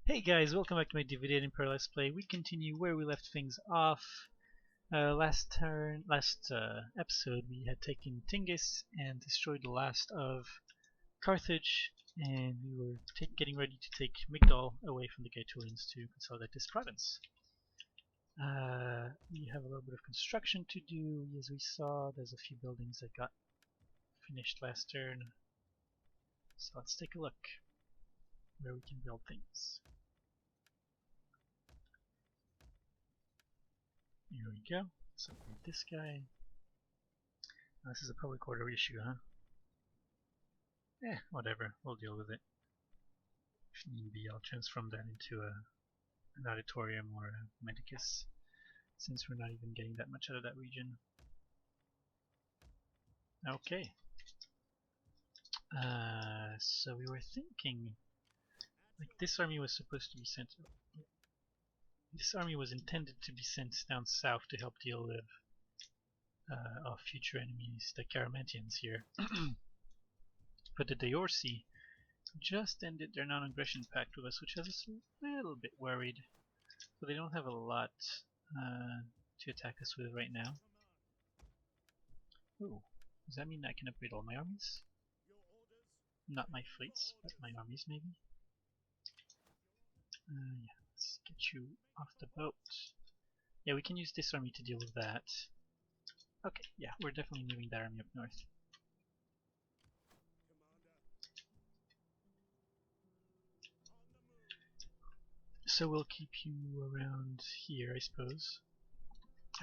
Hey guys, welcome back to my DVD and Impera Let's Play. We continue where we left things off. Last episode we had taken Tingis and destroyed the last of Carthage, and we were getting ready to take Migdol away from the Gaetolians to consolidate this province. We have a little bit of construction to do, as we saw. There's a few buildings that got finished last turn. So let's take a look where we can build things. Here we go. Let's upgrade this guy. Now, this is a public order issue, huh? Whatever. We'll deal with it. If need be, I'll transform that into an auditorium or a medicus, since we're not even getting that much out of that region. Okay. So we were thinking, like, this army was supposed to be sent. This army was intended to be sent down south to help deal with our future enemies, the Caramantians here. But the Deorsi just ended their non-aggression pact with us, which has us a little bit worried. So they don't have a lot to attack us with right now. Ooh, does that mean I can upgrade all my armies? Not my fleets, but my armies maybe? Yeah, let's get you off the boat. Yeah, we can use this army to deal with that. Okay, yeah, we're definitely moving that army up north. So we'll keep you around here, I suppose.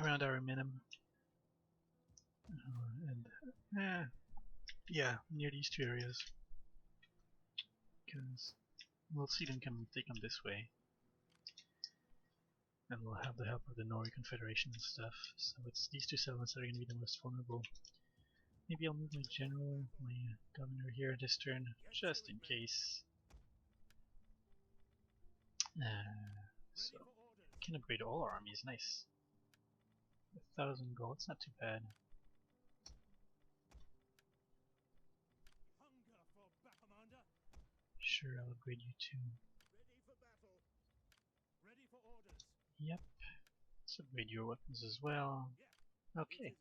Around Ariminum. Yeah, near these two areas. Because we'll see them come take them this way. And we'll have the help of the Nori Confederation and stuff. So it's these two settlements that are going to be the most vulnerable. Maybe I'll move my general, my governor here this turn, just in case. So we can upgrade all our armies, nice. 1,000 gold, it's not too bad. Sure, I'll upgrade you too. Yep. Let's upgrade your weapons as well. Okay.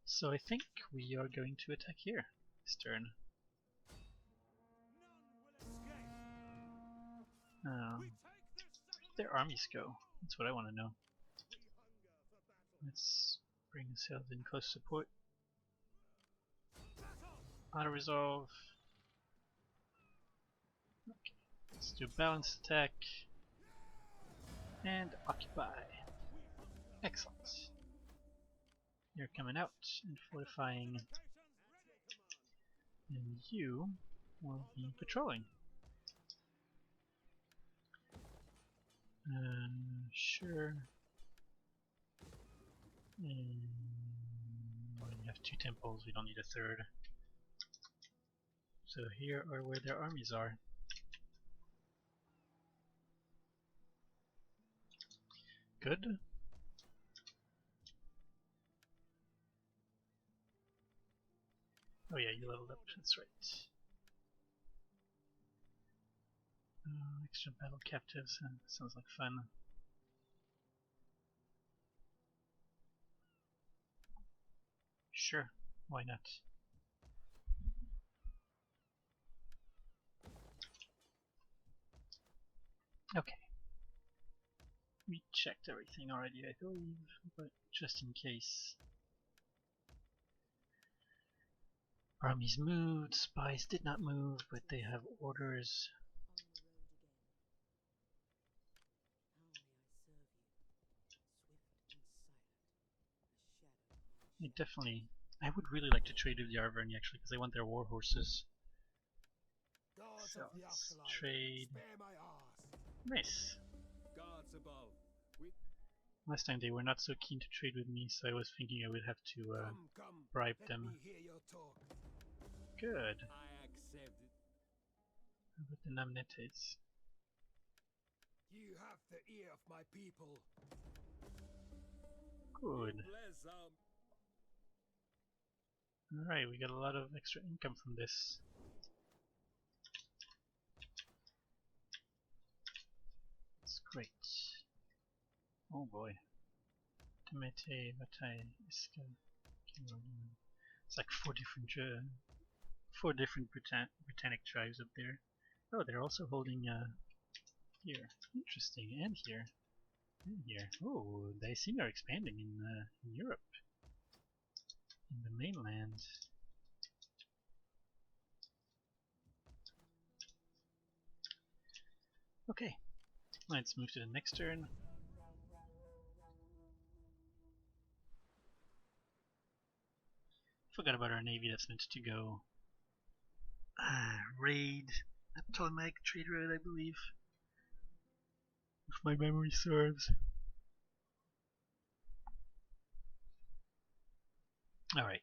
So I think we are going to attack here this turn. Where did their armies go? That's what I want to know. Let's bring ourselves in close support. Auto resolve. Okay. Let's do balanced attack. And occupy. Excellent. You're coming out and fortifying. And you will be patrolling. Sure. We only have 2 temples, we don't need a third. So here are where their armies are. Good. Oh yeah, you leveled up, that's right. Extra battle captives, sounds like fun. Sure, why not? Okay. We checked everything already, I believe, but just in case. Armies moved, spies did not move, but they have orders. I would really like to trade with the Arverni actually, because I want their war horses. So let's trade. Nice. Last time they were not so keen to trade with me, so I was thinking I would have to bribe them. Good. How about the Namnetes? You have the ear of my people. Good. Alright, we got a lot of extra income from this. It's great. Oh boy. Tomete, Batai, Iska, it's like four different Britannic tribes up there. Oh, they're also holding here. Interesting, and here. And here. Oh, they seem to are expanding in Europe. In the mainland. Okay, let's move to the next turn. Forgot about our navy that's meant to go raid a Ptolemaic trade route, I believe, if my memory serves. Alright.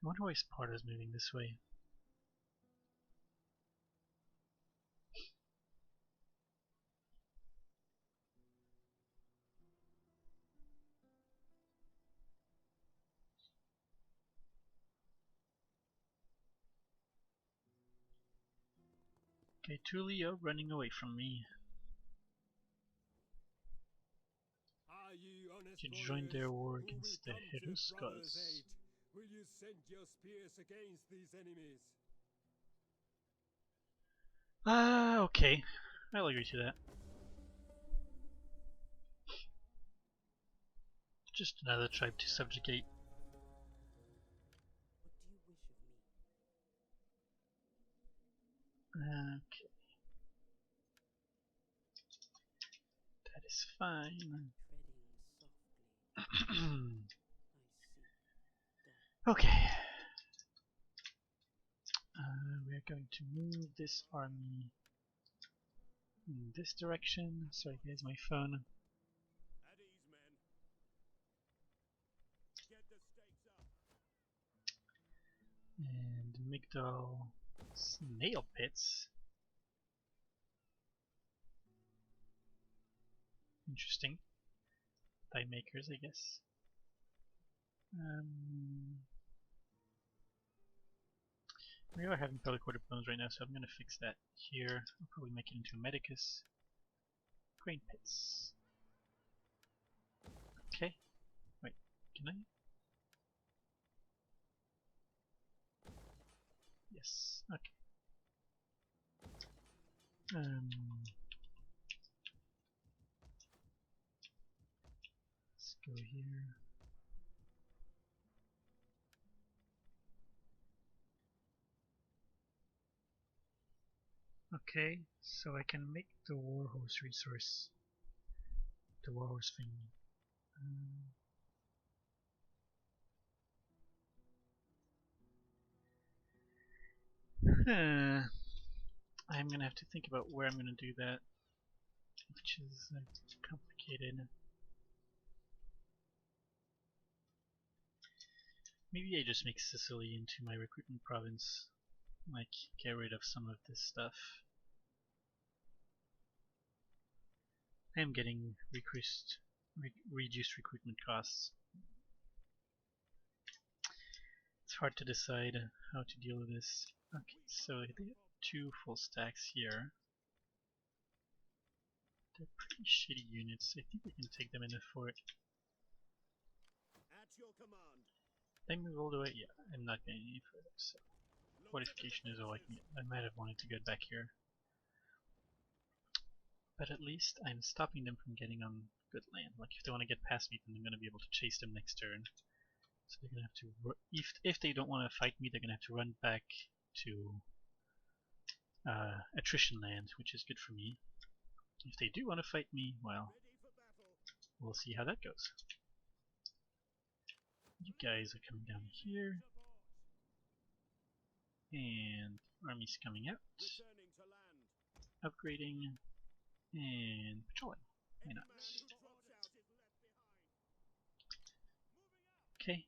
I wonder why Sparta's moving this way. Okay, Tullio running away from me. To join their war against the Cheruscos. Will you send your spears against these enemies? Okay. I'll agree to that. Just another tribe to subjugate. Okay. That is fine. Okay. We're going to move this army in this direction. Sorry guys, my phone. At ease, men. Get the stakes up. And Migdal snail pits. Interesting. Die makers, I guess. We are having pellicoated bones right now, so I'm gonna fix that here. I'll probably make it into a medicus. Grain pits. Okay. Wait, can I? Yes. Okay. Let's go here. Okay, so I can make the warhorse resource, the warhorse thing. I'm gonna have to think about where I'm gonna do that, which is complicated. Maybe I just make Sicily into my recruitment province, like get rid of some of this stuff. I am getting reduced recruitment costs. It's hard to decide how to deal with this. Okay, so they have 2 full stacks here. They're pretty shitty units. I think we can take them in a fort. At your command. They move all the way. Yeah, I'm not getting any further. So fortification is all I can get. I might have wanted to get back here, but at least I'm stopping them from getting on good land. Like if they want to get past me, then I'm gonna be able to chase them next turn. So they're gonna have to. If they don't want to fight me, they're gonna have to run back to attrition land, which is good for me. If they do want to fight me, well, we'll see how that goes. You guys are coming down here, and army's coming out, upgrading, and patrolling. Why not? Okay.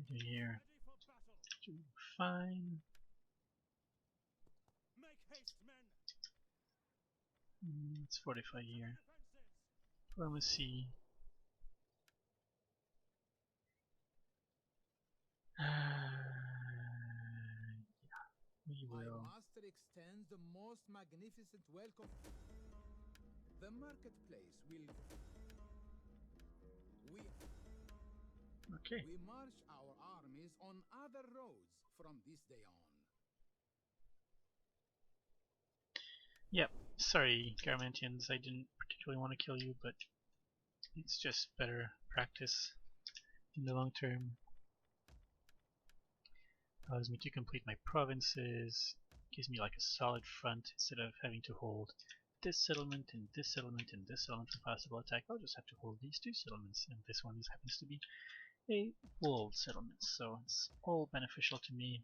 Here. fine. Make haste, men. Let's fortify here. Diplomacy. We My will. master extends the most magnificent welcome. The marketplace will. Okay. We march our armies on other roads from this day on. Yep. Sorry, Garmantians, I didn't particularly want to kill you, but it's just better practice in the long term. Allows me to complete my provinces, gives me like a solid front instead of having to hold this settlement and this settlement and this settlement for possible attack. I'll just have to hold these two settlements, and this one happens to be a walled settlement, so it's all beneficial to me.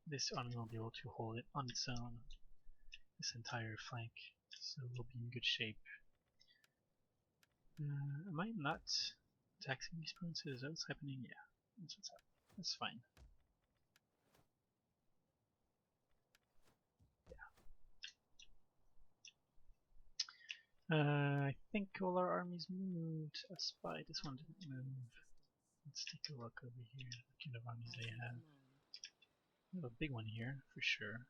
This army will be able to hold it on its own, this entire flank, so we'll be in good shape. Am I not taxing these provinces? Is that what's happening? Yeah, that's what's happening. That's fine. I think all our armies moved. A spy, this one didn't move. Let's take a look over here, what kind of armies they have. We have a big one here, for sure.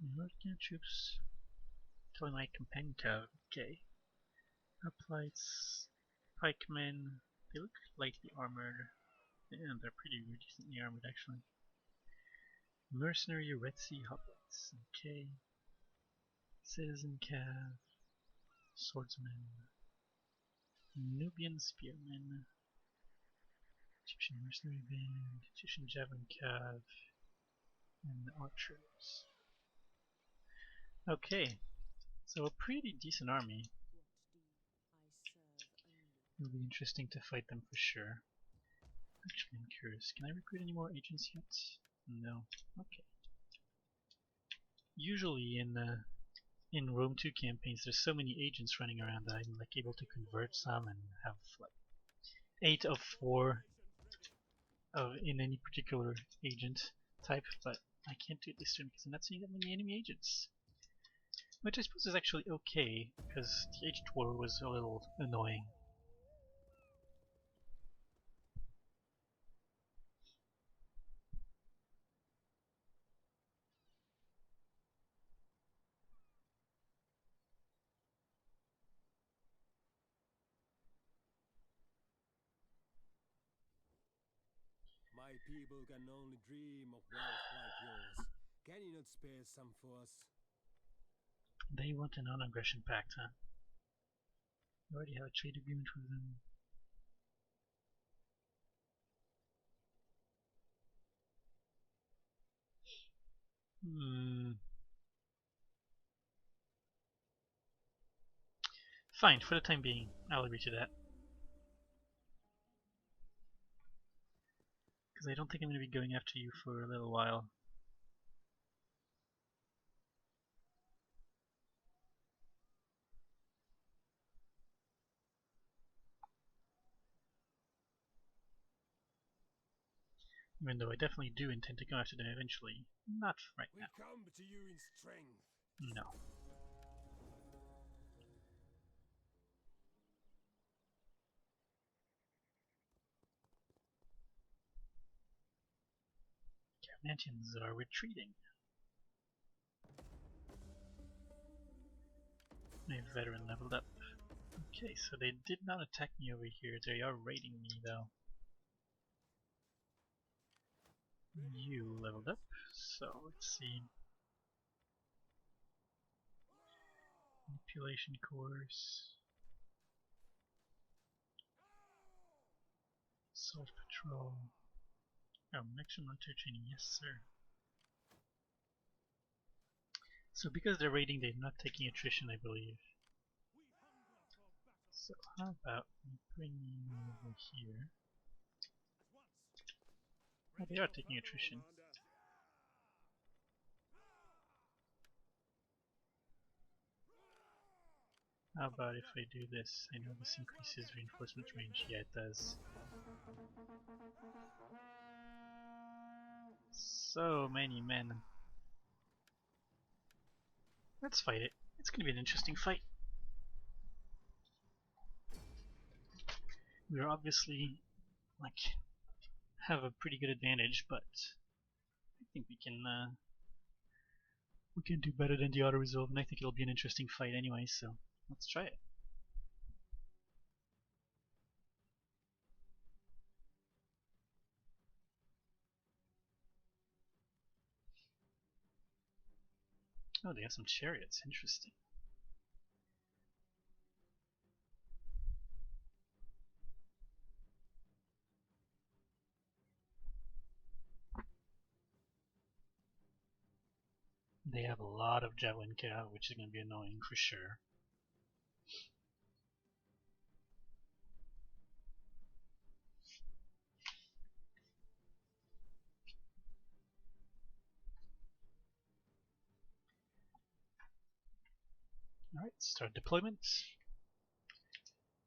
Northern troops. Telling my companion cav. Okay. Hoplites, pikemen. They look lightly armored. Yeah, they're pretty decently armored actually. Mercenary Red Sea hoplites. Okay. Citizen cav. Swordsmen. Nubian spearmen. Egyptian mercenary band. Egyptian javelin cav. And archers. Okay. So a pretty decent army. It'll be interesting to fight them for sure. Actually, I'm curious. Can I recruit any more agents yet? No. Okay. Usually in Rome 2 campaigns, there's so many agents running around that I'm like able to convert some and have like 8 of 4 of in any particular agent type, but I can't do it this turn because I'm not seeing that many enemy agents. Which I suppose is actually okay, because the agent war was a little annoying. My people can only dream of wealth like yours. Can you not spare some for us? They want a non-aggression pact, huh? You already have a trade agreement with them. Fine, for the time being, I'll agree to that. Because I don't think I'm going to be going after you for a little while. Even though I definitely do intend to go after them eventually. Not right We now. come to you in strength. No. Carmantians are retreating. My veteran leveled up. Okay, so they did not attack me over here. They are raiding me though. You leveled up, so let's see. Manipulation course. Assault patrol. Oh, action military training, yes sir. So because they're raiding, they're not taking attrition, I believe. So how about we bring you over here? Oh, they are taking attrition. How about if I do this? I know this increases reinforcement range. Yeah, it does. So many men. Let's fight it. It's gonna be an interesting fight. We're obviously like have a pretty good advantage, but I think we can do better than the auto resolve, and I think it'll be an interesting fight anyway. So let's try it. Oh, they have some chariots. Interesting. They have a lot of javelin cav, which is going to be annoying for sure. Alright, start deployment.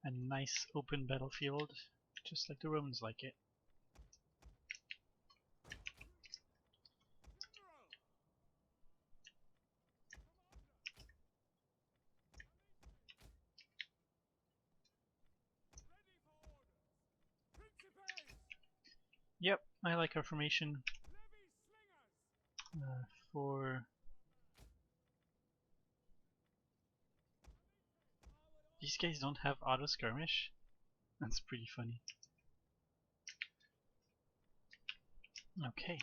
A nice open battlefield, just like the Romans like it. Yep, I like our formation. For these guys don't have auto skirmish. That's pretty funny. Okay,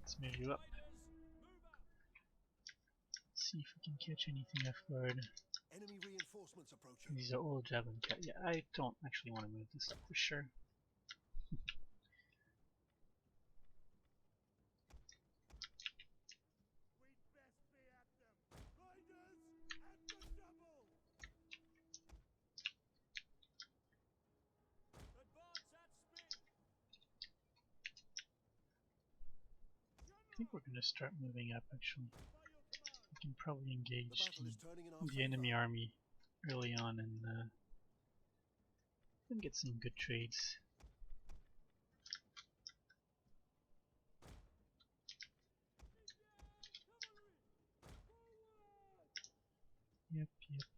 let's move you up. See if we can catch anything off guard. Enemy reinforcements approaching. These are all javelin cat. Yeah, I don't actually want to move this up for sure. I think we're going to start moving up actually. We can probably engage the enemy army early on and get some good trades. Yep,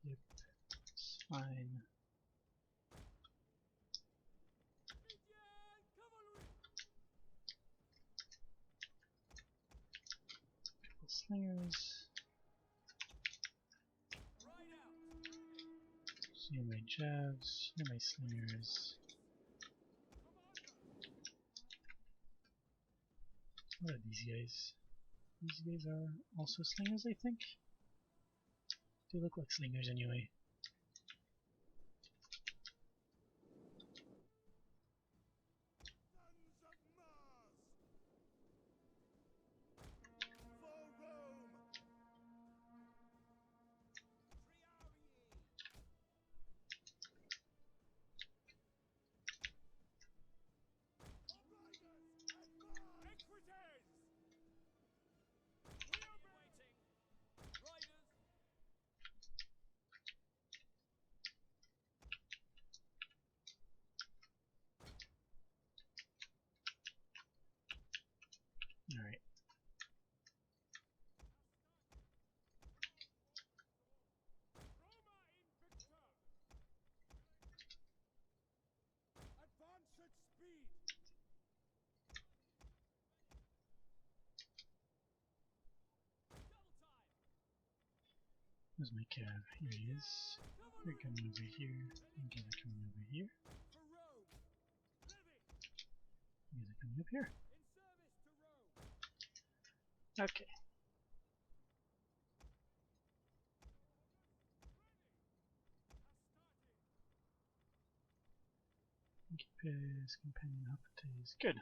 it's fine. Triple slingers. Here my jabs, here my slingers. What are these guys? These guys are also slingers, I think? They look like slingers anyway. Alright. Where's my cav? Here he is. They're coming over here. And they're coming over here. These are coming up here. Okay. Keep companion hoplites. Good.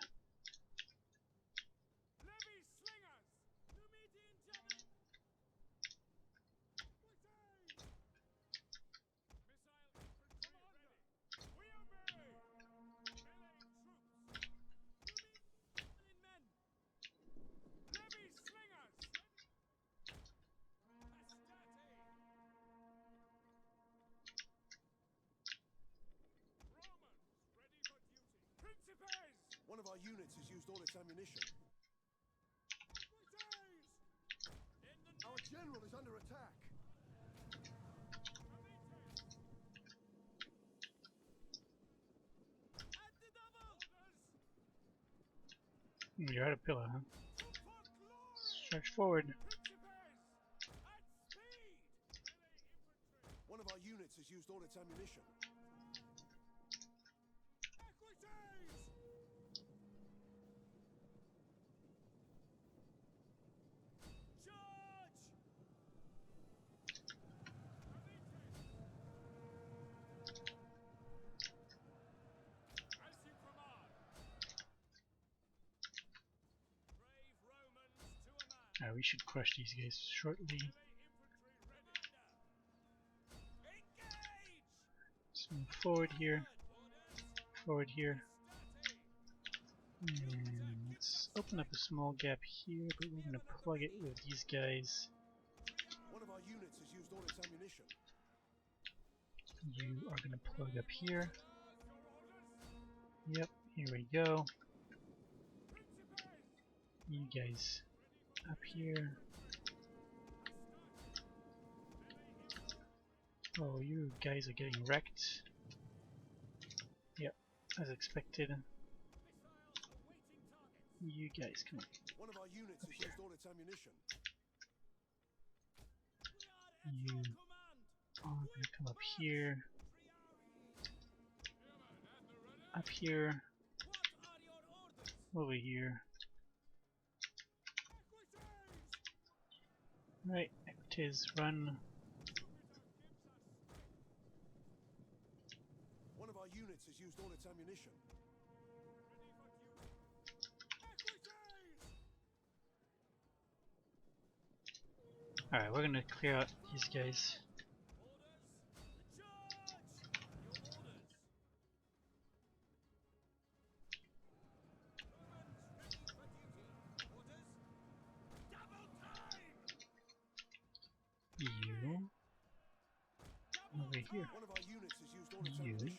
One of our units has used all its ammunition. general is under attack. You're at a pillar, huh? Stretch forward. One of our units has used all its ammunition. We should crush these guys shortly. Let's move forward here. Forward here. And let's open up a small gap here, but we're gonna plug it with these guys. One of our units has used all its ammunition. You are gonna plug up here. Yep, here we go. You guys up here. Oh, you guys are getting wrecked. Yep, as expected. You guys come on. One of our units has used all its ammunition. You are gonna come up here. Up here. Over here. Right, Equites, run. One of our units has used all its ammunition. Alright, we're gonna clear out these guys. You over here. One of our units has used all its You ammunition.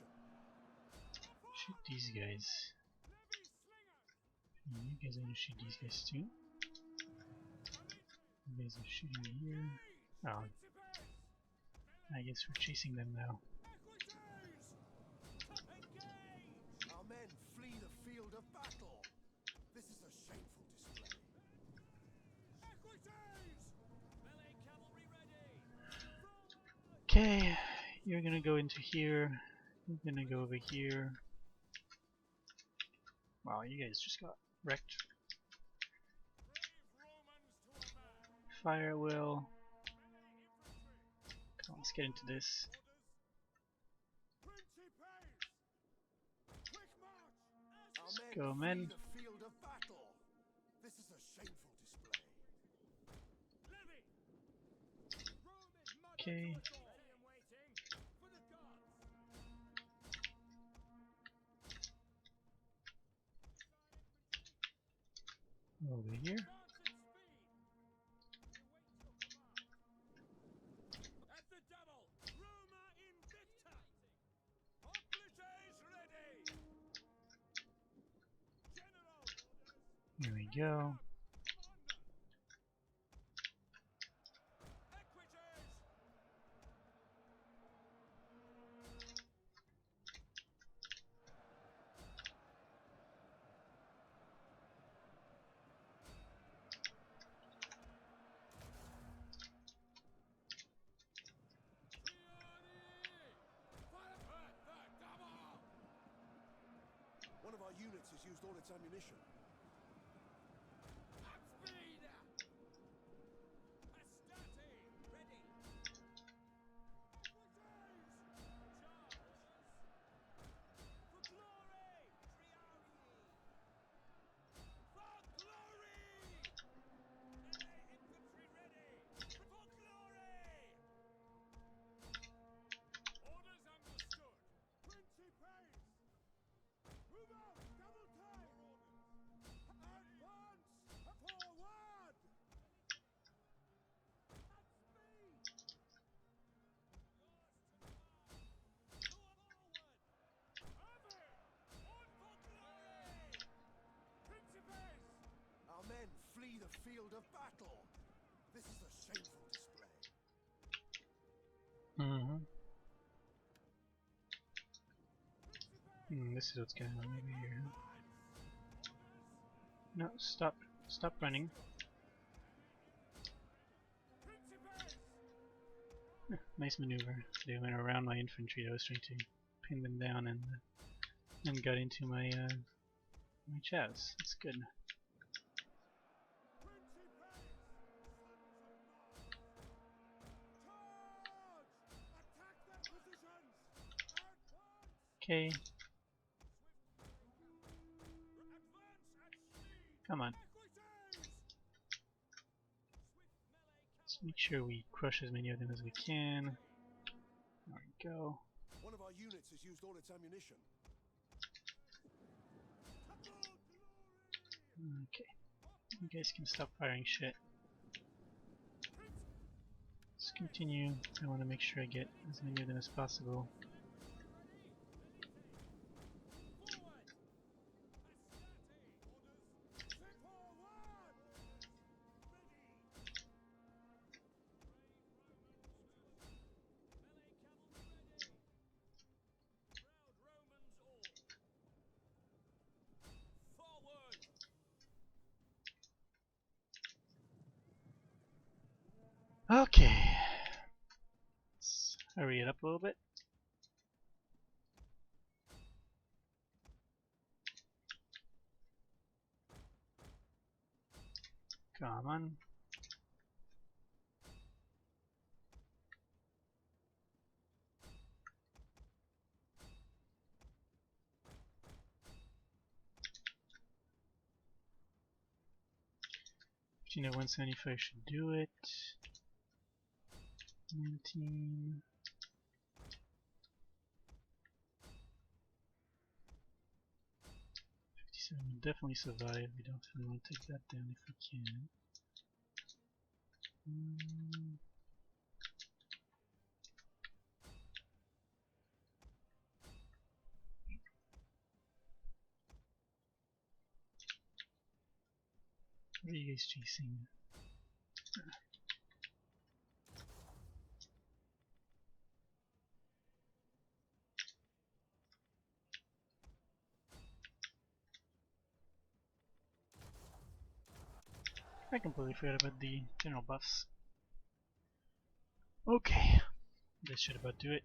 shoot these guys. And you guys are gonna shoot these guys too. You guys are shooting here. Oh, I guess we're chasing them now. Our men flee the field of battle. This is a shameful display. Okay, you're gonna go into here. You're gonna go over here. Wow, you guys just got wrecked. Fire will. Come on, let's get into this. Let's go, men. The field of battle. This is a shameful display. Okay. Over here. Here we go. One of our units has used all its ammunition. Our men flee the field of battle. This is a shameful display. This is what's going on over here. No, stop. Stop running. Nice maneuver. They went around my infantry. I was trying to pin them down and got into my my chavs. That's good. Okay. Come on. Let's make sure we crush as many of them as we can. There we go. One of our units has used all its ammunition. Okay. You guys can stop firing shit. Let's continue. I want to make sure I get as many of them as possible. Okay. Let's hurry it up a little bit. Come on. You know, 175 should do it. 19. We'll definitely survive. We don't really want to take that down if we can. What are you guys chasing? I completely forgot about the general buffs. Okay, this should about do it.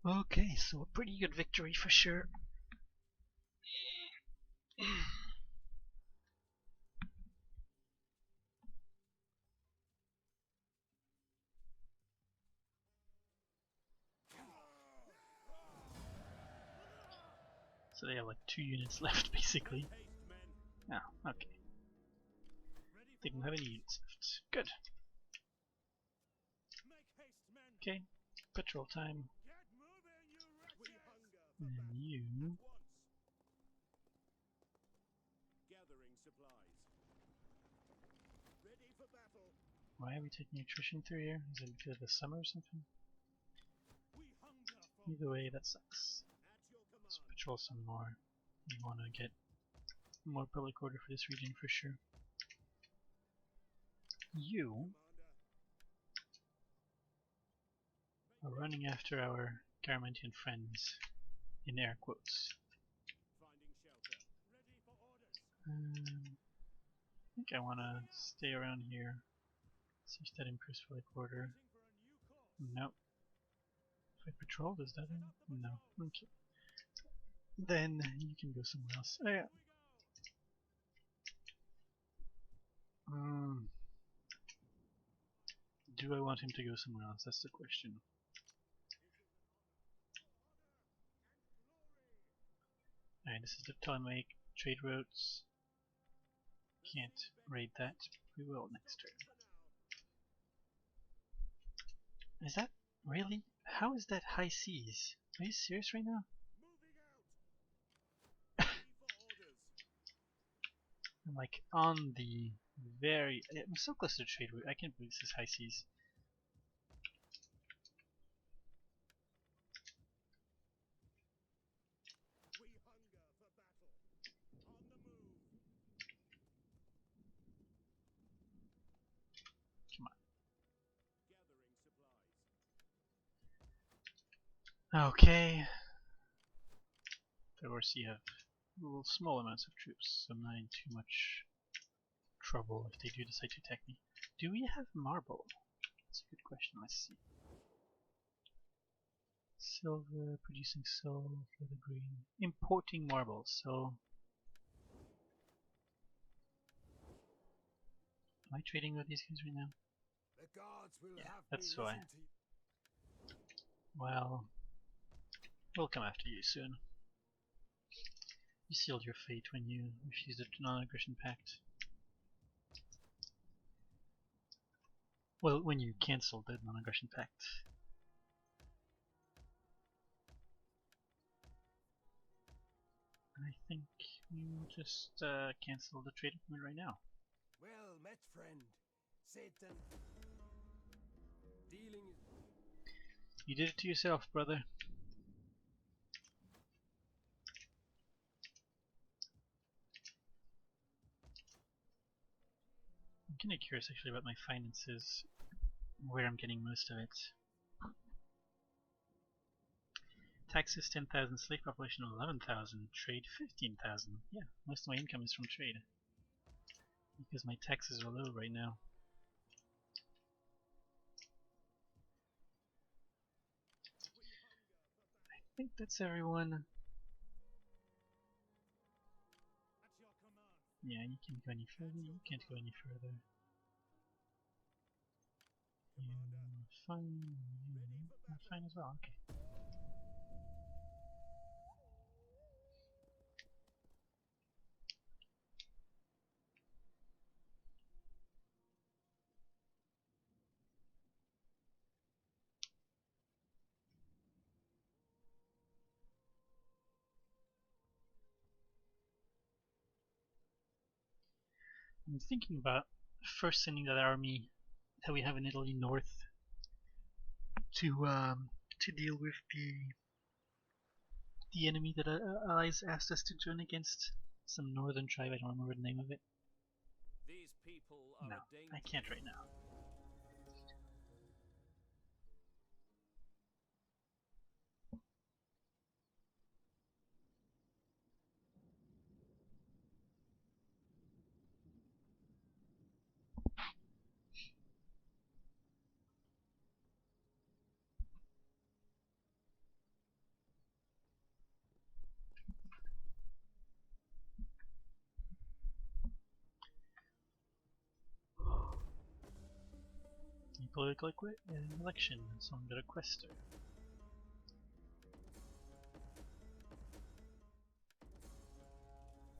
Okay, so a pretty good victory for sure. So they have like 2 units left basically. Oh, okay. They don't have any units left. Good. Okay, patrol time. And you... Gathering supplies. Ready for battle. Why are we taking attrition through here? Is it because of the summer or something? Either way, that sucks. Let's patrol some more. We want to get more public order for this region for sure. You are running after our Garamantian friends, in air quotes. I think I want to stay around here. See if that improves public order. Nope. If I patrol, does that? No. Okay. Then you can go somewhere else. Oh yeah. Do I want him to go somewhere else? That's the question. Alright, this is the Ptolemaic trade routes. Can't raid that. We will next turn. Is that really? How is that high seas? Are you serious right now? I'm like on the very... I'm so close to the trade route. I can't believe this is high seas. Okay. Of course, you have little small amounts of troops, so I'm not in too much trouble if they do decide to attack me. Do we have marble? That's a good question. Let's see. Silver, producing silver, the green. Importing marble, so... Am I trading with these guys right now? The gods will Yeah, have that's me why. listen to you. Well, we'll come after you soon. You sealed your fate when you refused the non-aggression pact. Well, when you cancelled the non-aggression pact. I think we'll just cancel the trade agreement right now. Well met, friend. Satan. Dealing. You did it to yourself, brother. I'm kinda curious actually about my finances, where I'm getting most of it. Taxes 10,000, slave population 11,000, trade 15,000. Yeah, most of my income is from trade. Because my taxes are low right now. I think that's everyone. Yeah, you can't go any further, you can't go any further. You're fine, you're fine as well, okay. I'm thinking about first sending that army that we have in Italy north to deal with the enemy that our allies asked us to join against. Some northern tribe, I don't remember the name of it. These people are No, a danger. I can't right now. Political election, someone got a quester.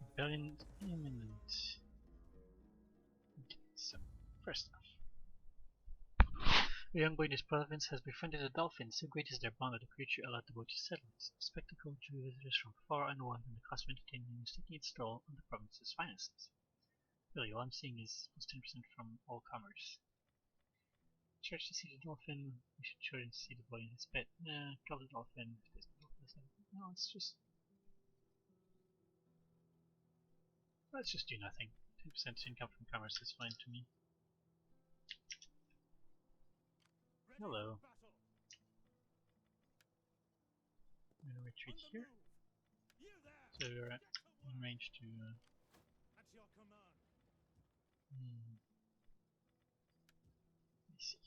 Rebellion imminent. Okay, so, first off. A young boy in this province has befriended a dolphin, so great is their bond that the creature allowed the boy to settle it. The spectacle drew visitors from far and wide, and the cost of entertainment was taking its toll on the province's finances. Really, all I'm seeing is plus 10% from all commerce. Church to see the dolphin, we should children to see the boy and his pet. Nah, kill the dolphin. No, let's just do nothing. 2% income from commerce is fine to me. Hello. I'm gonna retreat here. So we're in range to let me see.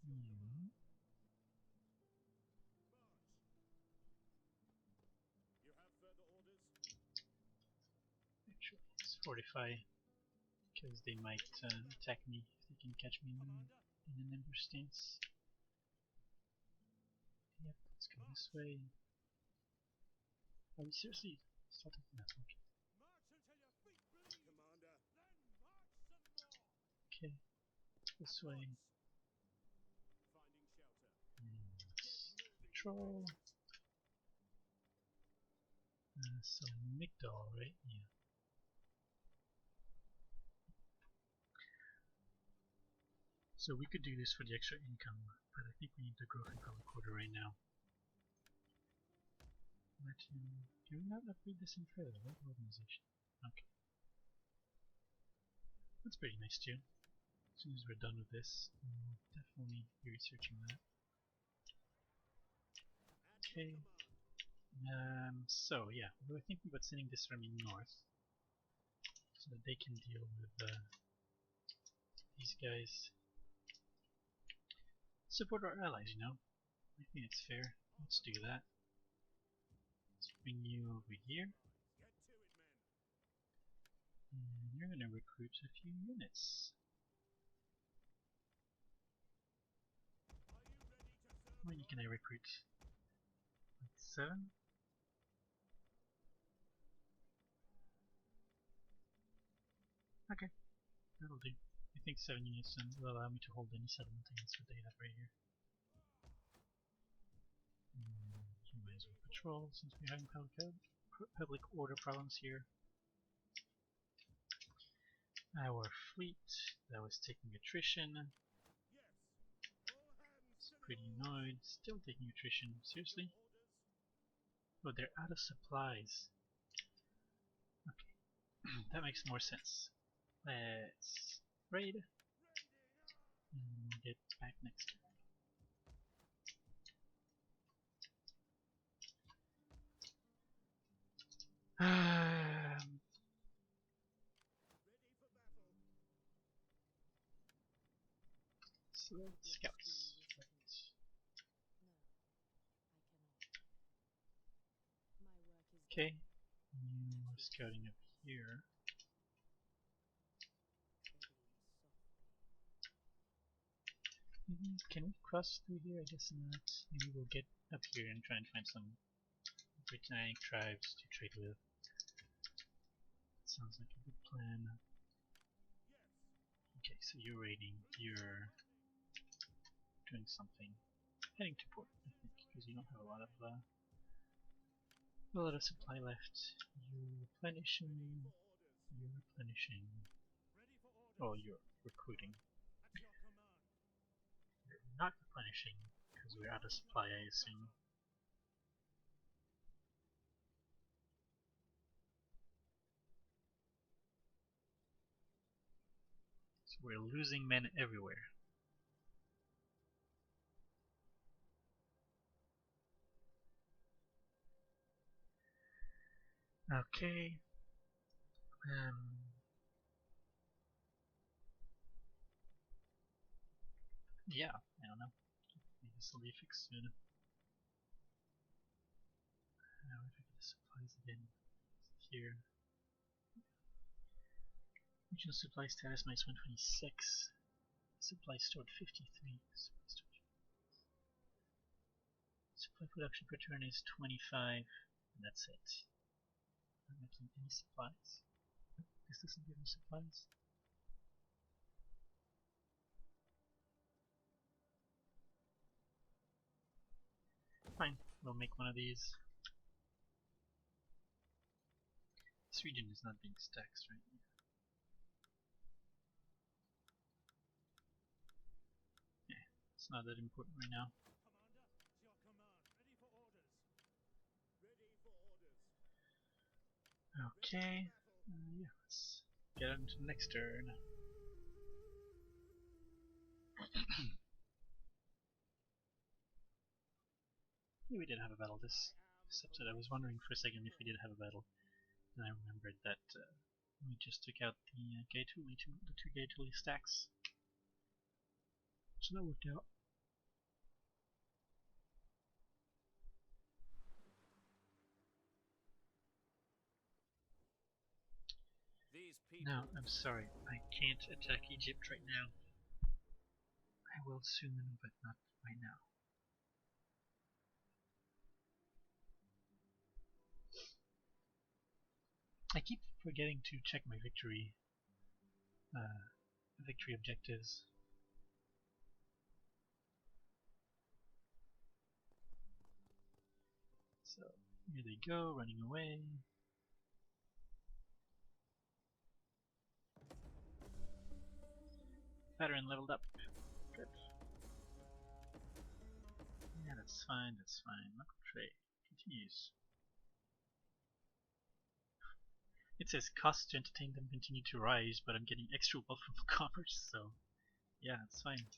Hmm. Actually, let's fortify because they might attack me if they can catch me in an ambush stance. Yep, let's go this way. Are we seriously starting from that one? Okay, this way. Patrol. So Migdal, right? Yeah. So we could do this for the extra income, but I think we need the growth in public order right now. Can we not upgrade this in further? What organization? Okay. That's pretty nice too. As soon as we're done with this, we'll definitely be researching that. Okay. So yeah, we were thinking about sending this army north so that they can deal with these guys. Support our allies, you know. I think it's fair. Let's do that. Let's bring you over here. And you're gonna recruit a few units. How many can I recruit? Like 7? Okay, that'll do. I think 7 units will allow me to hold any settlement against what they have right here. You might as well patrol since we're having public order problems here. Our fleet that was taking attrition. It's pretty annoyed. Still taking attrition. Seriously? Oh, they're out of supplies. Okay, that makes more sense. Let's raid and get back next turn. So scouts. Right. Okay, you are scouting up here. Can we cross through here? I guess not. Maybe we'll get up here and try and find some Britannic tribes to trade with. Sounds like a good plan. Okay, so you're raiding. You're doing something. Heading to port, I think, because you don't have a lot of supply left. You're replenishing. You're replenishing. Oh, you're recruiting. You're not replenishing because we're out of supply, I assume. So we're losing men everywhere. Okay. Yeah, I don't know. Maybe this will be fixed soon. Now if I get the supplies again here. Regional supply status minus 126. Supply stored 53. Supply production per turn is 25. And that's it. Not making any supplies. This doesn't give me supplies. Fine, we'll make one of these. This region is not being stacked right now. Yeah, it's not that important right now. Okay, yeah, let's get on to the next turn. Yeah, we did have a battle this episode. I was wondering for a second if we did have a battle. And I remembered that we just took out the the two Gaetuli stacks. So that worked out. No, I'm sorry. I can't attack Egypt right now. I will soon, but not right now. I keep forgetting to check my victory objectives. So here they go, running away. Veteran leveled up. Good. Yeah, that's fine, that's fine. Local trade continues. It says costs to entertain them continue to rise, but I'm getting extra wealth from commerce, so yeah, it's fine.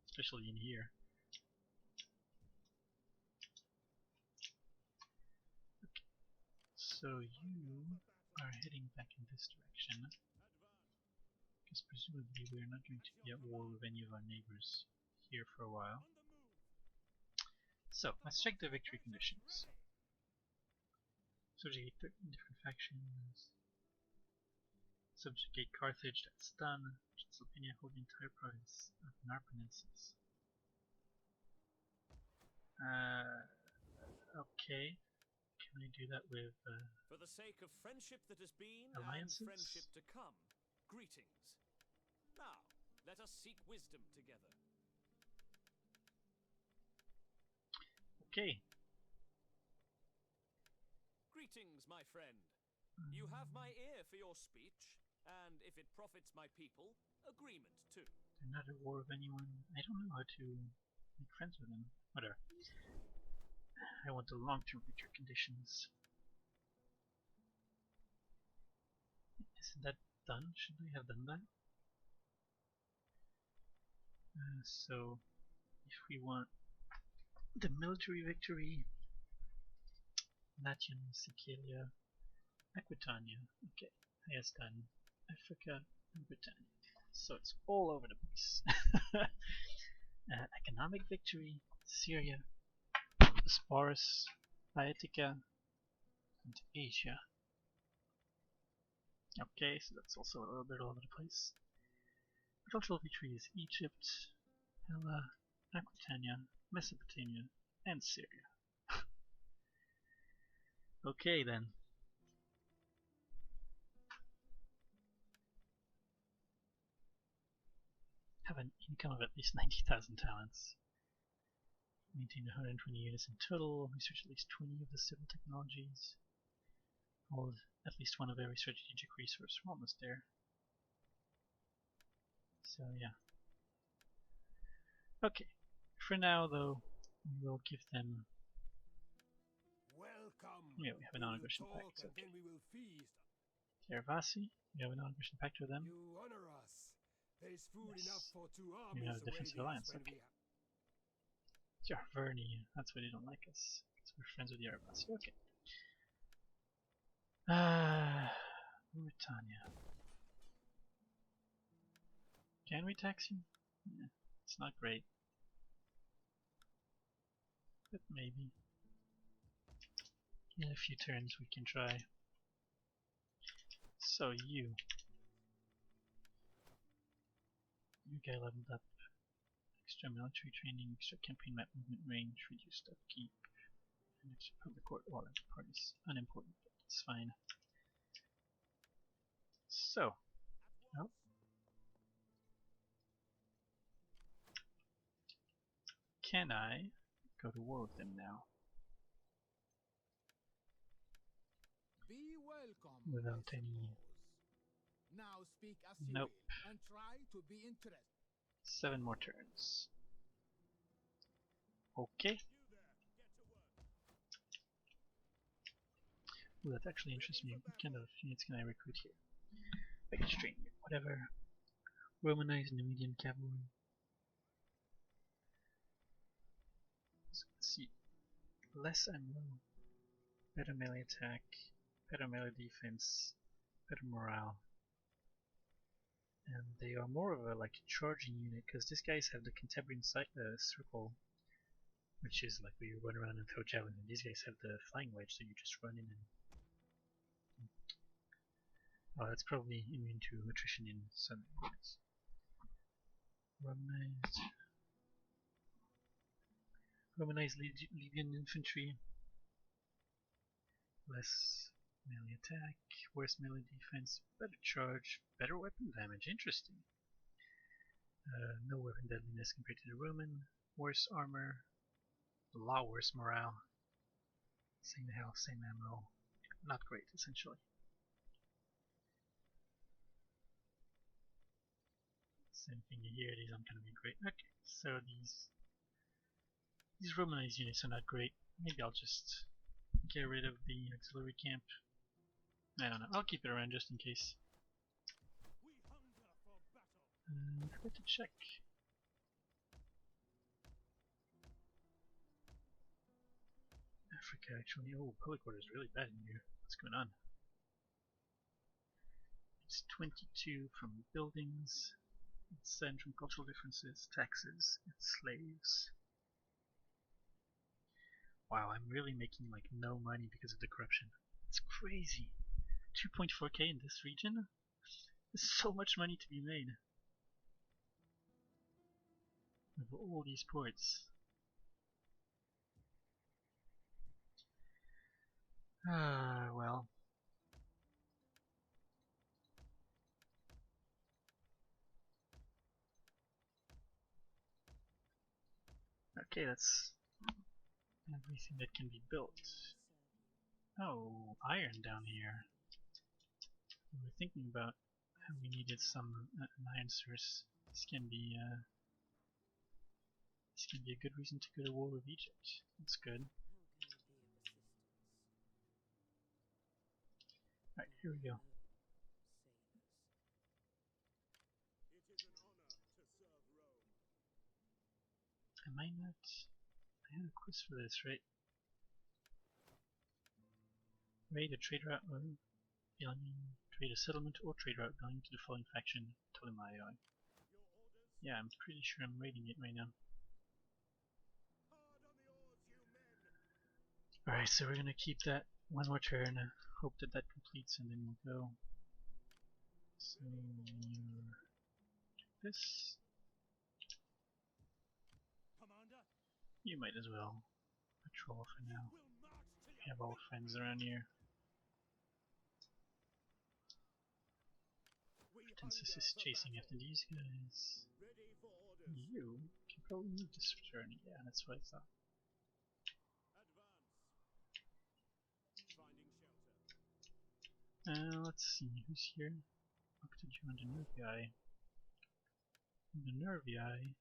Especially in here. Okay. So you are heading back in this direction. Because presumably we're not going to be at war with any of our neighbors here for a while. So, let's check the victory conditions. Subjugate 13 different factions. Subjugate Carthage, that's done. Transylvania hold the entire province of Narbonensis. Okay. Can I do that with For the sake of friendship that has been alliances? and friendship to come, greetings. Now, let us seek wisdom together. Okay. Greetings, my friend. You have my ear for your speech, and if it profits my people, agreement too. They're not at war with anyone. I don't know how to make friends with them. Whatever. I want the long-term victory conditions. Isn't that done? Should we have done that? So, if we want the military victory, Latium, Sicilia, Aquitania, okay, has done Africa and Britannia. So it's all over the place. Economic victory, Syria, Bosporus, Baetica, and Asia. Okay, so that's also a little bit all over the place. Cultural victory is Egypt, Hella, Aquitania, Mesopotamia, and Syria. Okay then. Have an income of at least 90,000 talents. Maintain 120 units in total. Research at least 20 of the civil technologies. Hold at least one of every strategic resource. We're almost there. So yeah. Okay. For now though, we will give them... Welcome. Yeah, we have a non-aggression pact. And Okay. then we will feast. Tervasi, we have a non-aggression pact with them. You honor us. There is food Yes. enough for 2 We armies. have a defensive alliance, when okay. we Jarverni, that's why they don't like us. Because we're friends with the Arabasi. Okay. Mauritania. Can we tax you? Yeah, it's not great. But maybe. In a few turns we can try. So you get leveled up. Extra military training, extra campaign map movement range, reduced upkeep, and extra public court. Well, that part is unimportant, but it's fine. So, oh. Can I go to war with them now? Be welcome. Without I any... suppose. Now speak as you Nope. will, and try to be interested. 7 more turns. Okay. Ooh, that actually interests me. What kind of units can I recruit here? Baggage train, whatever. Romanized Numidian cavalry. So let's see. Less ammo, better melee attack, better melee defense, better morale. And they are more of a like charging unit because these guys have the Cantabrian circle, which is like where you run around and throw javelins, and these guys have the flying wedge, so you just run in and... Oh, that's probably immune to attrition in some units. Romanized Libyan infantry. Less melee attack, worse melee defense, better charge, better weapon damage. Interesting. No weapon deadliness compared to the Roman. Worse armor. A lot worse morale. Same health, same ammo. Not great, essentially. Same thing here, these aren't going to be great. Okay, so these Romanized units are not great. Maybe I'll just get rid of the auxiliary camp. I don't know, I'll keep it around just in case. We hunger for battle. I forgot to check. Africa, actually. Oh, public order is really bad in here. What's going on? It's 22 from buildings. It's 7 from cultural differences, taxes, and slaves. Wow, I'm really making like no money because of the corruption. It's crazy. 2.4k in this region? There's so much money to be made. With all these ports. Ah, well. Okay, that's everything that can be built. Oh, iron down here. We were thinking about how we needed some an iron source. This can be a good reason to go to war with Egypt. That's good. Alright, here we go. It is an honor to serve Rome. Am I not? I had a quiz for this, right? Raid a trade route belonging, trade a settlement or trade route belonging to the following faction, Ptolemy. Your orders? Yeah, I'm pretty sure I'm raiding it right now. Hard on the oars, you men! Alright, so we're gonna keep that one more turn, hope that that completes, and then we'll go. So, this, Commander, you might as well patrol for now. we'll march to We your have all friends around here. We Princess hunger is for chasing battle. after these guys. Ready for orders. You can probably move this turn, yeah, that's what I thought. Advance. Finding shelter. Let's see, who's here? Octagon and the Nervii. The Nervii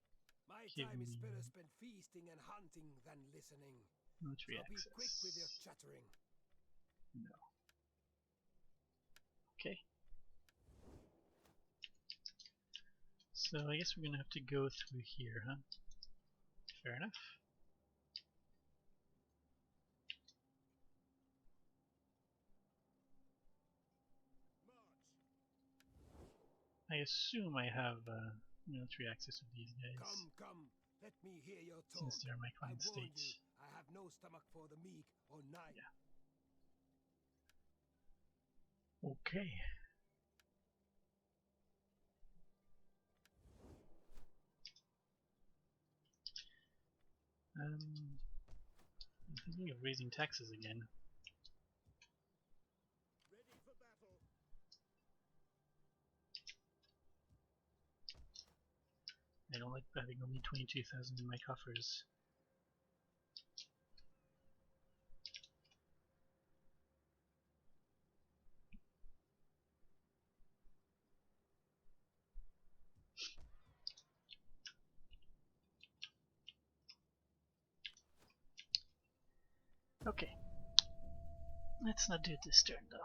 My give time is me better spent feasting and hunting than listening. military So be access. quick with your chattering. No. Okay. So I guess we're gonna have to go through here, huh? Fair enough. March. I assume I have military access with these guys, Come. Let me hear your talk. since they're my I client warn state. you, I have no stomach for the meek or night. Yeah. Okay. I'm thinking of raising taxes again. Ready for battle. I don't like having only 22,000 in my coffers. Okay. Let's not do it this turn though.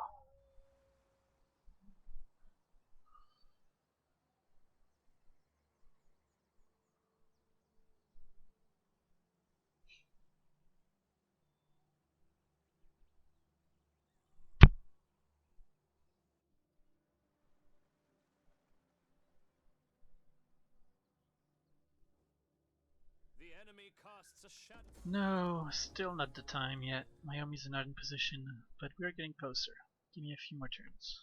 The enemy casts a shadow. No, still not the time yet. My armies are not in position, but we're getting closer. Give me a few more turns.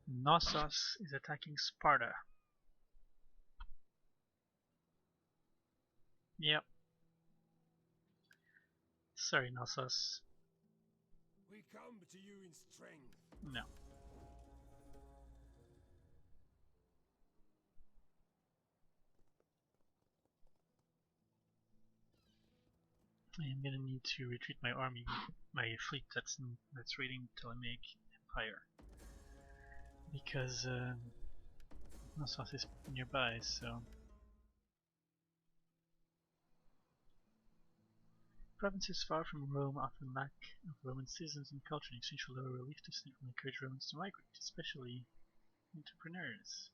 Knossos is attacking Sparta. Yep. Sorry, Knossos. We come to you in strength. No. I am gonna need to retreat my army, my fleet that's raiding Ptolemaic Empire, because Knossos is nearby. So Provinces far from Rome often lack of Roman citizens and culture. In exchange for lower relief to will encourage Romans to migrate, especially entrepreneurs.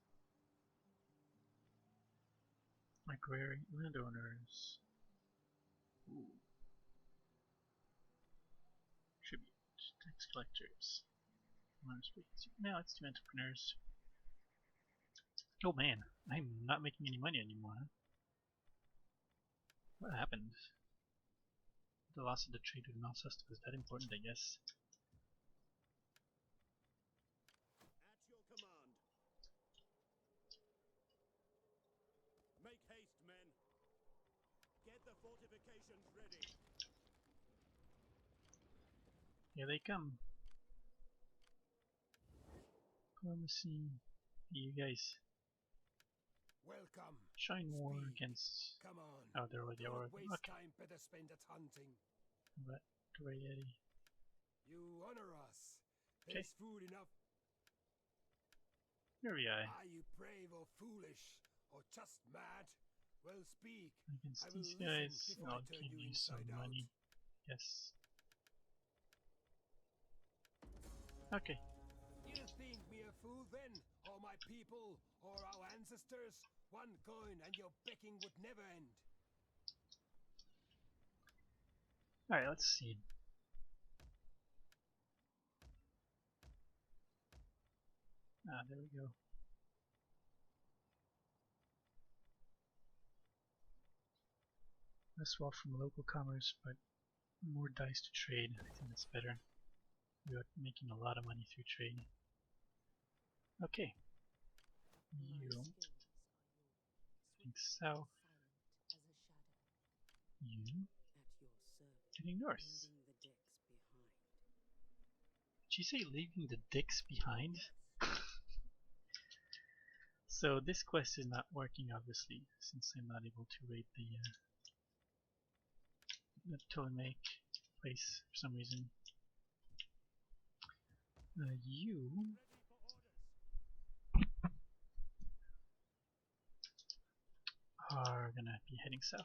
Agrarian landowners. Ooh. Tribute. Tax collectors. Now it's to entrepreneurs. Oh man, I'm not making any money anymore. Huh? What happened? The loss of the trade with Alsace was that important, I guess. At your command. Make haste, men. Get the fortifications ready. Here they come. Diplomacy. You guys. Welcome. Shine war Speak. against. Come on. Oh, they're already Do over. not waste Okay. time, better spend it hunting. But ready. You honor us. Okay. There's food enough. Here we are. Are you brave or foolish? Or just mad? Well, speak. Against I will these listen guys, before I I'll turn give you you some inside money. Yes. Okay. You think me a fool then? Or my people? Or our ancestors? One coin and your begging would never end. Alright, let's see. Ah, there we go. Less wealth from local commerce, but more dice to trade. I think that's better. We are making a lot of money through trade. Okay. You heading south. You heading north. Did you say leaving the dicks behind? So this quest is not working, obviously, since I'm not able to raid the Ptolemaic place for some reason. You are gonna be heading south.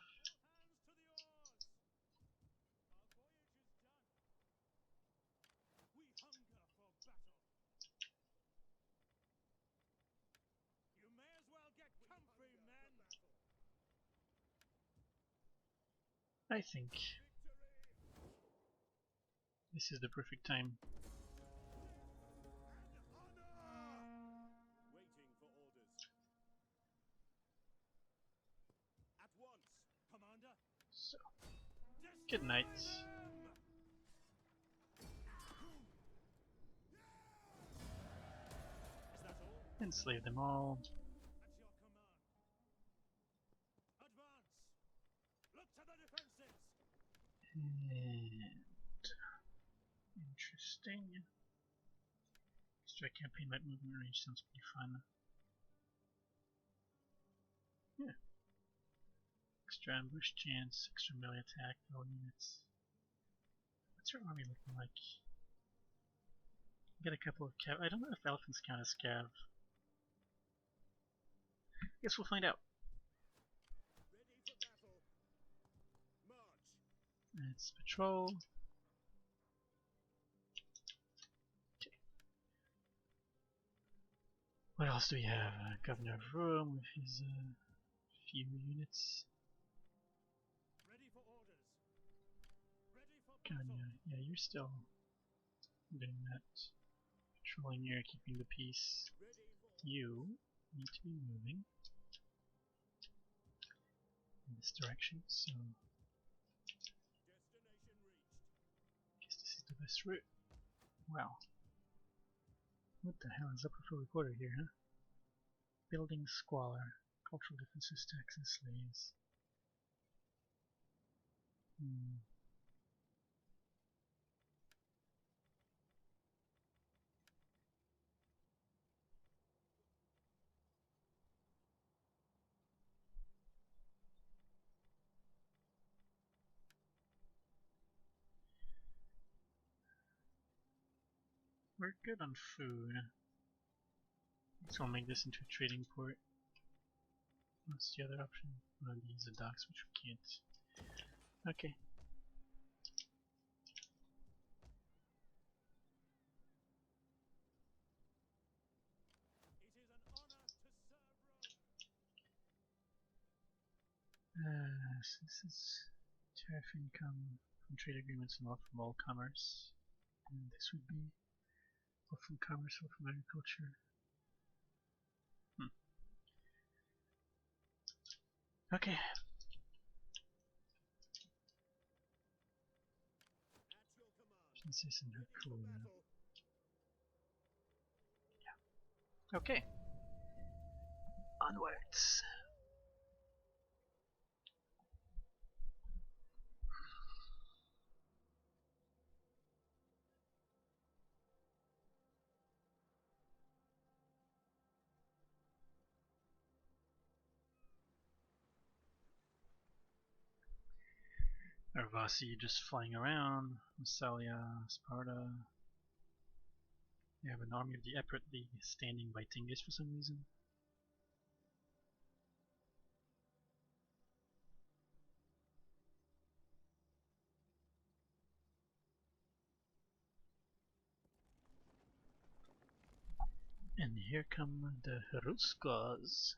I think this is the perfect time. Waiting for orders. At once, Commander. So, good night. Enslave them all. At your command. Advance. Look to the defenses. And interesting. Extra campaign map movement range sounds pretty fun. Yeah. Extra ambush chance, extra melee attack, all units. What's your army looking like? Get a couple of cav. I don't know if elephants count as cav. Guess we'll find out. Ready for battle. March. It's patrol. Okay. What else do we have? Governor of Rome with his few units. Ready for orders. Ready for Ganya, yeah, you're still doing that. Patrolling here, keeping the peace. Ready for You need to be moving in this direction, so destination reached. I guess this is the best route. Wow. What the hell is up with a recorder here, huh? Building squalor. Cultural differences, taxes, slaves. We're good on food. So I'll make this into a trading port. What's the other option? One of these are docks, which we can't. Okay. Yes, this is tariff income from trade agreements and wealth from all commerce. And this would be wealth from commerce or from agriculture. Okay. This isn't cool. Yeah. Okay. Onwards. Arvasi just flying around. Massalia, Sparta. They have an army of the Epirate League standing by Tingis for some reason. And here come the Ruskas.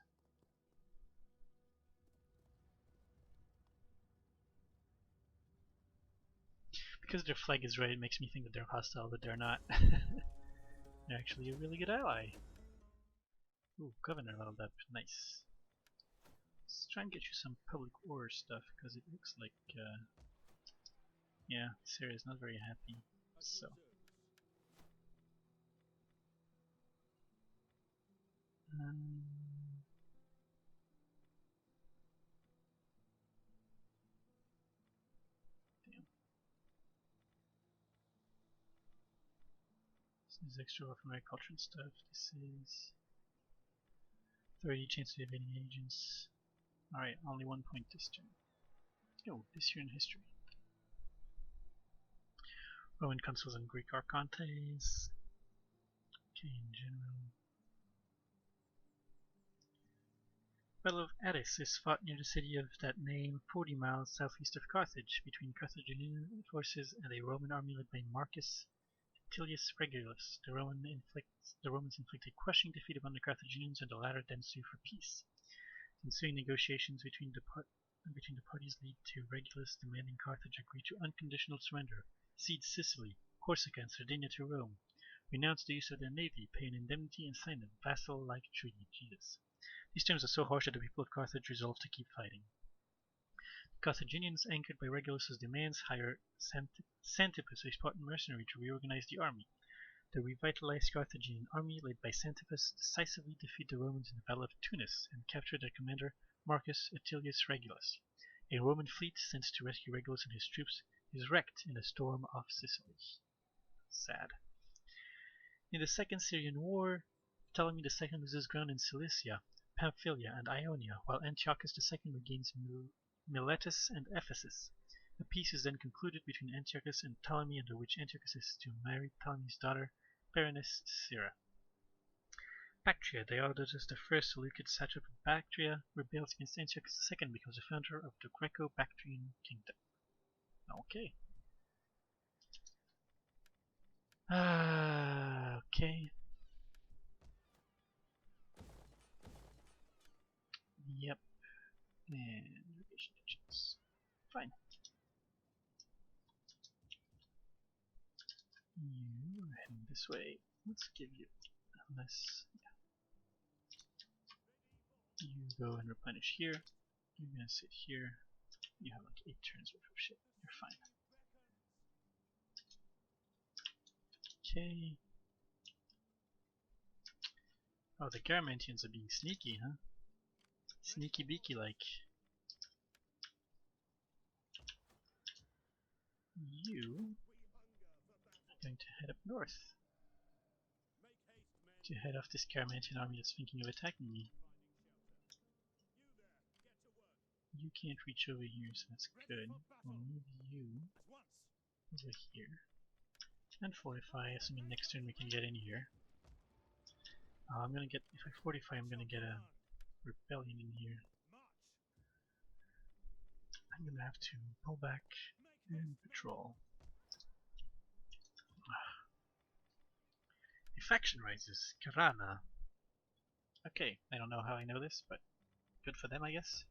Because their flag is red, it makes me think that they're hostile, but they're not. They're actually a really good ally. Ooh, Governor leveled up. Nice. Let's try and get you some public order stuff, because it looks like, yeah, this area is not very happy. So. Damn. This is extra from agriculture and stuff. This is 30 chance of evading agents. Alright, only 1 point this turn. Oh, this year in history. Roman consuls and Greek archontes. Okay, in general. Battle of Attis is fought near the city of that name, 40 miles southeast of Carthage, between Carthaginian forces and a Roman army led by Marcus Attilius Regulus. The Romans inflict a crushing defeat upon the Carthaginians, and the latter then sue for peace. Ensuing negotiations between the parties lead to Regulus demanding Carthage agree to unconditional surrender, cede Sicily, Corsica, and Sardinia to Rome, renounce the use of their navy, pay an indemnity, and sign a vassal-like treaty. Jesus. These terms are so harsh that the people of Carthage resolve to keep fighting. The Carthaginians, anchored by Regulus's demands, hire Xanthippus, a Spartan mercenary, to reorganize the army. The revitalized Carthaginian army, led by Xanthippus, decisively defeat the Romans in the Battle of Tunis and capture their commander, Marcus Attilius Regulus. A Roman fleet sent to rescue Regulus and his troops is wrecked in a storm off Sicily. Sad. In the Second Syrian War, Ptolemy II loses ground in Cilicia, Pamphylia, and Ionia, while Antiochus II regains Miletus and Ephesus. A peace is then concluded between Antiochus and Ptolemy, under which Antiochus is to marry Ptolemy's daughter, Berenice Syra. Bactria, Diodotus I, Seleucid satrap of Bactria, rebels against Antiochus II and becomes the founder of the Greco-Bactrian kingdom. Okay. Okay. Yep. And irrigation ditches. Fine. You are heading this way. Let's give you, unless, yeah. You go and replenish here. You're gonna sit here. You have like 8 turns worth of shit. You're fine. Okay. Oh, the Garamantians are being sneaky, huh? Sneaky beaky like. You are going to head up north to head off this Garamantian army that's thinking of attacking me. You can't reach over here, so that's good. We'll move you over here and fortify, assuming next turn we can get in here. I'm gonna get, if I fortify, I'm gonna get a rebellion in here. I'm gonna have to pull back and patrol. A faction rises, Karana. Okay, I don't know how I know this, but good for them, I guess.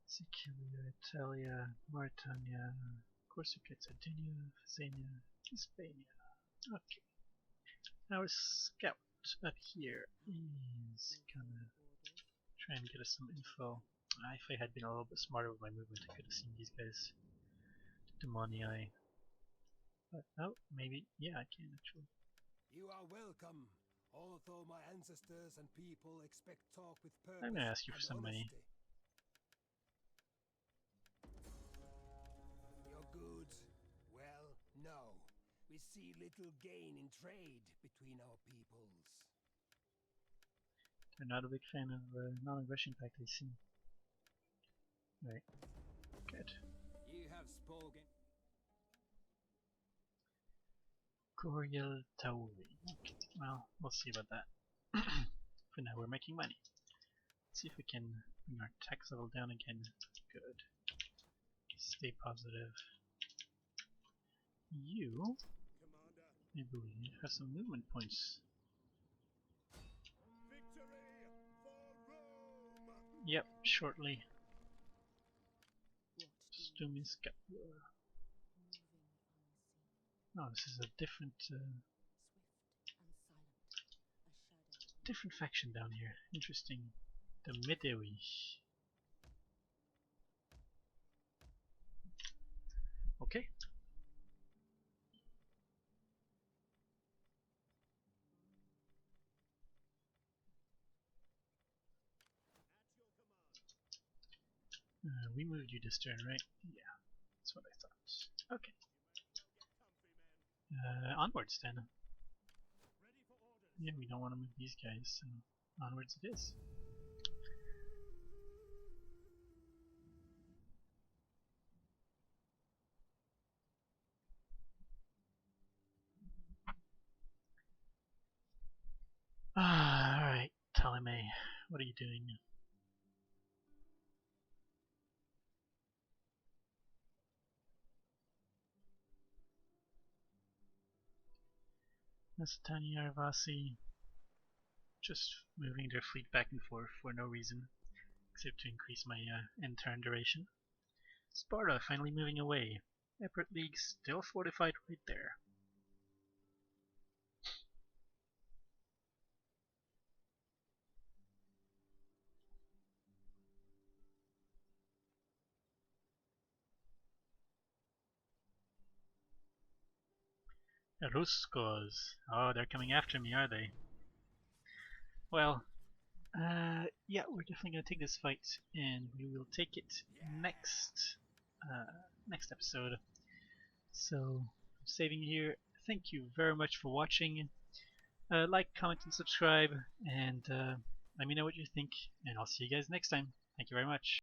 Sicilia, Italia, Mauritania, Corsica, Sardinia, Zania, Hispania. Okay. Our scout up here is gonna try and get us some info. If I had been a little bit smarter with my movement, I could have seen these guys. Demonii. But oh, maybe. Yeah, I can actually. You are welcome, although my ancestors and people expect talk with purpose I'm gonna ask you for and some money. honesty. Your goods? Well, no. We see little gain in trade between our peoples. They're not a big fan of non-aggression pact, I see. Right. Good. You have spoken. Coriel Tauri. Okay, well, we'll see about that. For now, we're making money. Let's see if we can bring our tax level down again. Good. Stay positive. You, Commander. I believe, have some movement points. Victory for Rome! Yep, shortly. What do you Stumiska. moving unseen, Oh, this is a different swift and silent, a shadow different faction down here. Interesting. The Medewi. Okay. We moved you this turn, right? Yeah, that's what I thought. Okay. Onwards then. Yeah, we don't want to move these guys, so onwards it is. Alright, Ptolemy, what are you doing? Nasatani Arvasi just moving their fleet back and forth for no reason, except to increase my end turn duration. Sparta finally moving away. Epirate League still fortified right there. Ruskos. Oh, they're coming after me, are they? Well, yeah, we're definitely gonna take this fight, and we will take it next, next episode. So, I'm saving here. Thank you very much for watching. Like, comment, and subscribe, and let me know what you think, and I'll see you guys next time. Thank you very much.